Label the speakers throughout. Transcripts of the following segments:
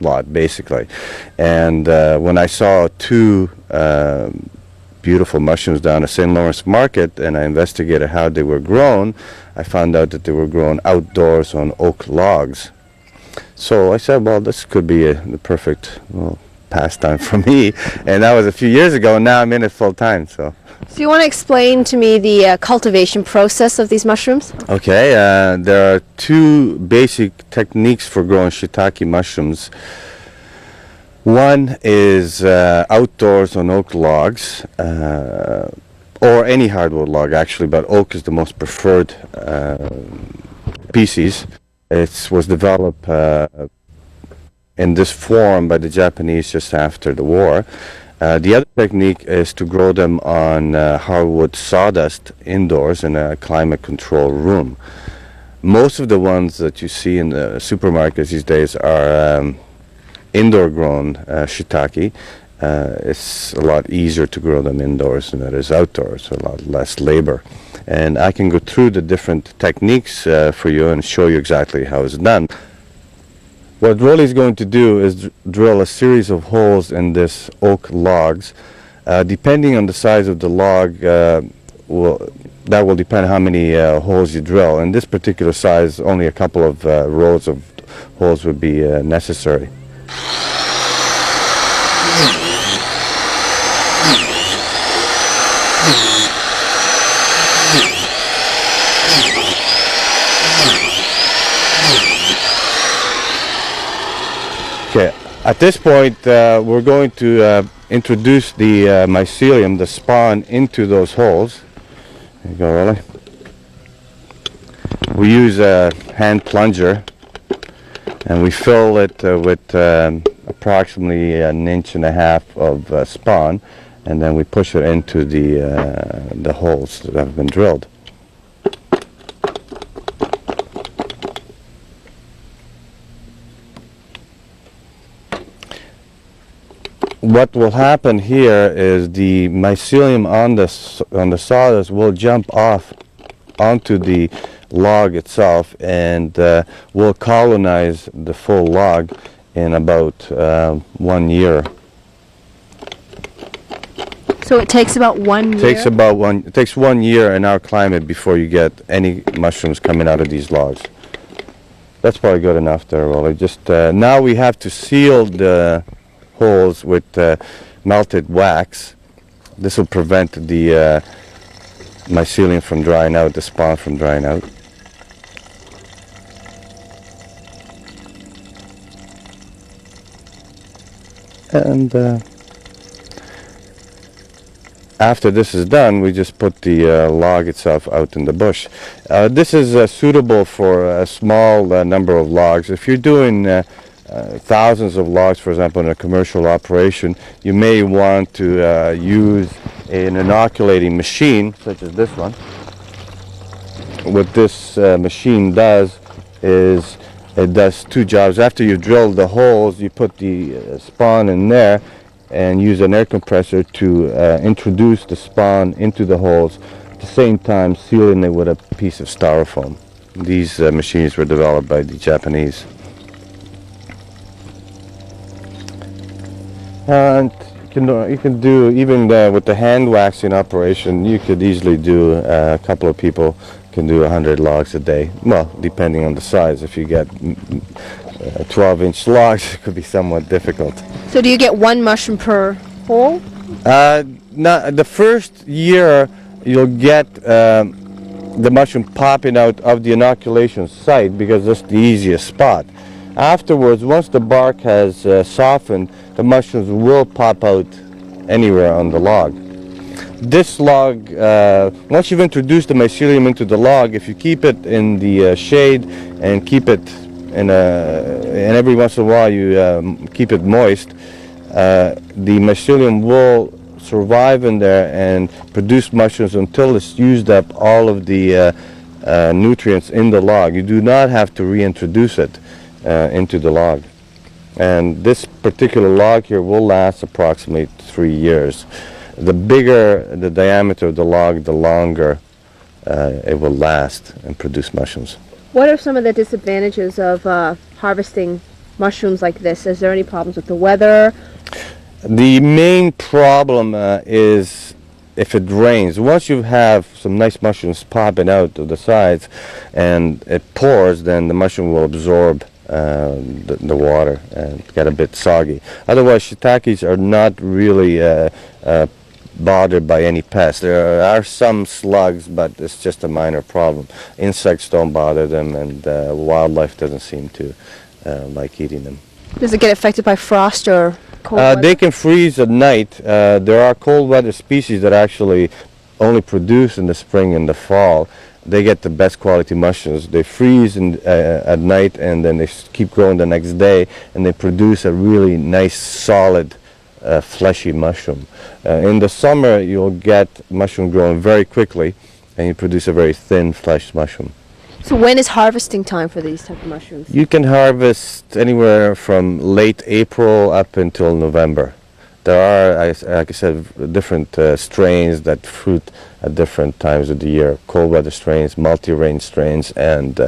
Speaker 1: lot, basically. And when I saw two beautiful mushrooms down at St. Lawrence Market, and I investigated how they were grown, I found out that they were grown outdoors on oak logs. So I said, well, this could be the perfect pastime for me. And that was a few years ago, and now I'm in it full time. So
Speaker 2: you want to explain to me the cultivation process of these mushrooms?
Speaker 1: Okay, there are two basic techniques for growing shiitake mushrooms. One is outdoors on oak logs, or any hardwood log actually, but oak is the most preferred species. It was developed in this form by the Japanese just after the war. The other technique is to grow them on hardwood sawdust indoors in a climate-controlled room. Most of the ones that you see in the supermarkets these days are indoor-grown shiitake. It's a lot easier to grow them indoors than it is outdoors, so a lot less labor. And I can go through the different techniques for you and show you exactly how it's done. What Rolly is going to do is drill a series of holes in this oak logs. Depending on the size of the log, that will depend how many holes you drill. In this particular size, only a couple of rows of holes would be necessary. Okay, at this point we're going to introduce the mycelium, the spawn, into those holes. There you go, Rolly. We use a hand plunger and we fill it with approximately 1.5 inches of spawn, and then we push it into the holes that have been drilled. What will happen here is the mycelium on the sawdust will jump off onto the log itself and will colonize the full log in about 1 year.
Speaker 2: So it takes about 1 year?
Speaker 1: It takes 1 year in our climate before you get any mushrooms coming out of these logs. That's probably good enough there, Rolly. Just now we have to seal the holes with melted wax. This will prevent the mycelium from drying out, the spawn from drying out. And after this is done, we just put the log itself out in the bush. This is suitable for a small number of logs. If you're doing thousands of logs, for example, in a commercial operation, you may want to use an inoculating machine, such as this one. What this machine does is it does two jobs. After you drill the holes, you put the spawn in there and use an air compressor to introduce the spawn into the holes, at the same time sealing it with a piece of styrofoam. These machines were developed by the Japanese. And you can do, even with the hand waxing operation, you could easily do, a couple of people can do 100 logs a day. Well, depending on the size. If you get 12-inch logs, it could be somewhat difficult.
Speaker 2: So do you get one mushroom per hole?
Speaker 1: The first year you'll get the mushroom popping out of the inoculation site because that's the easiest spot. Afterwards, once the bark has softened, the mushrooms will pop out anywhere on the log. This log, once you've introduced the mycelium into the log, if you keep it in the shade and keep it and every once in a while you keep it moist, the mycelium will survive in there and produce mushrooms until it's used up all of the nutrients in the log. You do not have to reintroduce it into the log. And this particular log here will last approximately 3 years. The bigger the diameter of the log, the longer it will last and produce mushrooms.
Speaker 2: What are some of the disadvantages of harvesting mushrooms like this? Is there any problems with the weather?
Speaker 1: The main problem is if it rains. Once you have some nice mushrooms popping out of the sides and it pours, then the mushroom will absorb the water and get a bit soggy. Otherwise, shiitakes are not really bothered by any pests. There are some slugs, but it's just a minor problem. Insects don't bother them, and wildlife doesn't seem to like eating them.
Speaker 2: Does it get affected by frost or cold weather?
Speaker 1: They can freeze at night. There are cold weather species that actually only produce in the spring and the fall. They get the best quality mushrooms. They freeze at night, and then they keep growing the next day, and they produce a really nice, solid, fleshy mushroom. In the summer, you'll get mushroom growing very quickly, and you produce a very thin, fleshed mushroom.
Speaker 2: So when is harvesting time for these type of mushrooms?
Speaker 1: You can harvest anywhere from late April up until November. There are, like I said, different strains that fruit at different times of the year. Cold weather strains, multi-rain strains, and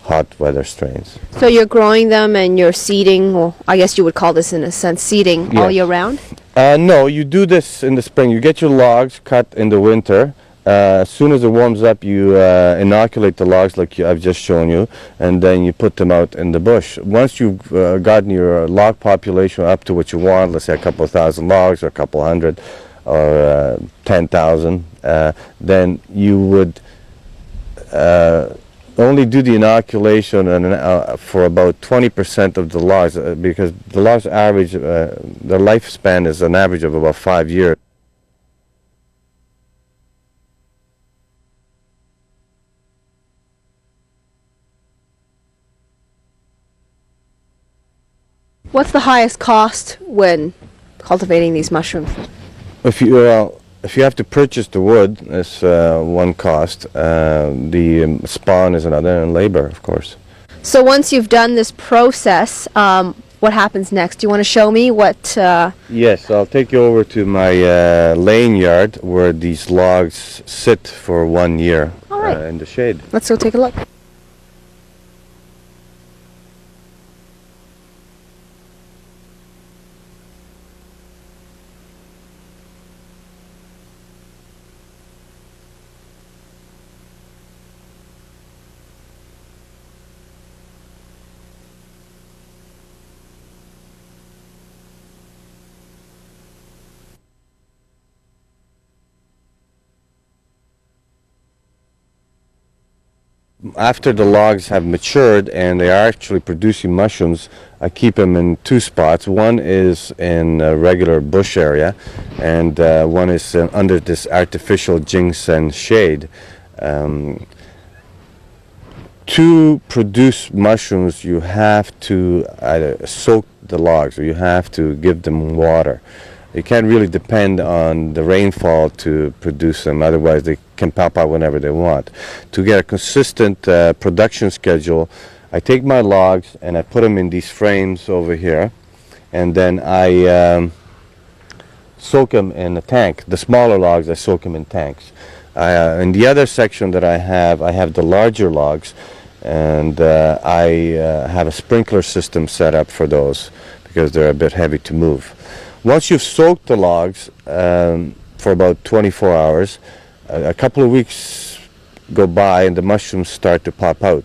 Speaker 1: hot weather strains.
Speaker 2: So you're growing them and you're seeding, well, I guess you would call this in a sense seeding all
Speaker 1: Yes.
Speaker 2: year round?
Speaker 1: No, you do this in the spring. You get your logs cut in the winter. As soon as it warms up, you inoculate the logs like I've just shown you, and then you put them out in the bush. Once you've gotten your log population up to what you want, let's say a couple of thousand logs or a couple hundred or 10,000, then you would only do the inoculation for about 20% of the logs, because the logs average, their lifespan is an average of about 5 years.
Speaker 2: What's the highest cost when cultivating these mushrooms?
Speaker 1: If you have to purchase the wood, it's one cost. The spawn is another, and labor, of course.
Speaker 2: So once you've done this process, what happens next? Do you want to show me what?
Speaker 1: Yes, I'll take you over to my laying yard where these logs sit for 1 year
Speaker 2: All right.
Speaker 1: in the shade.
Speaker 2: Let's go take a look.
Speaker 1: After the logs have matured and they are actually producing mushrooms, I keep them in two spots. One is in a regular bush area, and one is under this artificial ginseng shade. To produce mushrooms, you have to either soak the logs or you have to give them water. You can't really depend on the rainfall to produce them, otherwise they can pop out whenever they want. To get a consistent production schedule, I take my logs and I put them in these frames over here, and then I soak them in a tank. The smaller logs, I soak them in tanks. In the other section that I have the larger logs, and I have a sprinkler system set up for those because they're a bit heavy to move. Once you've soaked the logs for about 24 hours, a couple of weeks go by and the mushrooms start to pop out.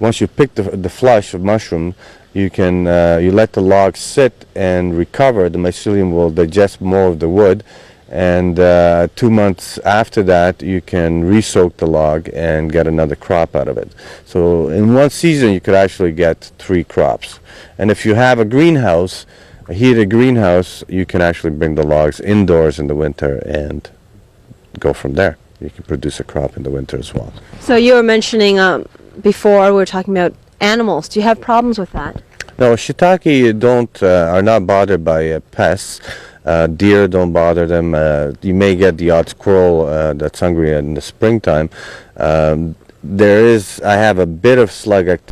Speaker 1: Once you pick the flush of mushroom, you can you let the logs sit and recover. The mycelium will digest more of the wood, and 2 months after that you can re-soak the log and get another crop out of it. So in one season you could actually get 3 crops. And if you have a greenhouse, a heated greenhouse, you can actually bring the logs indoors in the winter and go from there. You can produce a crop in the winter as well.
Speaker 2: So you were mentioning before we were talking about animals. Do you have problems with that?
Speaker 1: No, shiitake are not bothered by pests. Deer don't bother them. You may get the odd squirrel that's hungry in the springtime. I have a bit of slug activity